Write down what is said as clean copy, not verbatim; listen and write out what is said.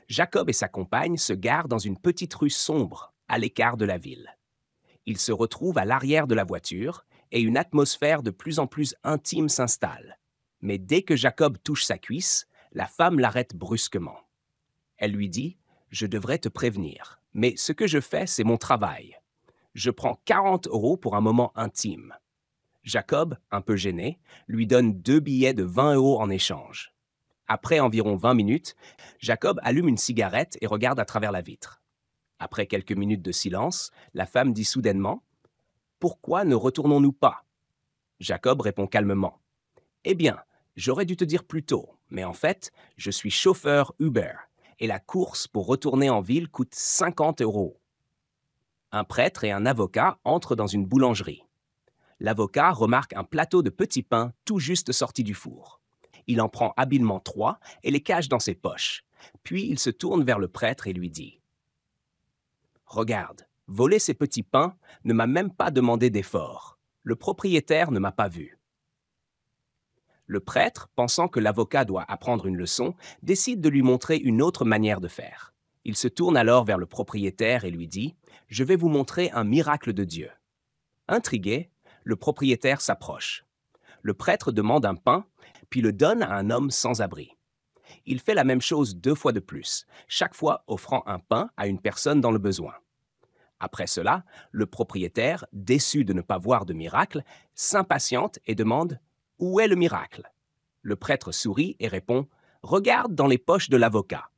Jacob et sa compagne se garent dans une petite rue sombre, à l'écart de la ville. Ils se retrouvent à l'arrière de la voiture et une atmosphère de plus en plus intime s'installe. Mais dès que Jacob touche sa cuisse, la femme l'arrête brusquement. Elle lui dit: «Je devrais te prévenir, mais ce que je fais, c'est mon travail. Je prends 40 € pour un moment intime.» Jacob, un peu gêné, lui donne 2 billets de 20 € en échange. Après environ 20 minutes, Jacob allume une cigarette et regarde à travers la vitre. Après quelques minutes de silence, la femme dit soudainement: «Pourquoi ne retournons-nous pas?» Jacob répond calmement: «Eh bien, j'aurais dû te dire plus tôt, mais en fait, je suis chauffeur Uber et la course pour retourner en ville coûte 50 €.» Un prêtre et un avocat entrent dans une boulangerie. L'avocat remarque un plateau de petits pains tout juste sorti du four. Il en prend habilement 3 et les cache dans ses poches. Puis il se tourne vers le prêtre et lui dit: «Regarde, voler ces petits pains ne m'a même pas demandé d'effort. Le propriétaire ne m'a pas vu.» Le prêtre, pensant que l'avocat doit apprendre une leçon, décide de lui montrer une autre manière de faire. Il se tourne alors vers le propriétaire et lui dit: «Je vais vous montrer un miracle de Dieu.» Intrigué, le propriétaire s'approche. Le prêtre demande un pain, puis le donne à un homme sans abri. Il fait la même chose 2 fois de plus, chaque fois offrant un pain à une personne dans le besoin. Après cela, le propriétaire, déçu de ne pas voir de miracle, s'impatiente et demande: «Où est le miracle?» Le prêtre sourit et répond: «Regarde dans les poches de l'avocat.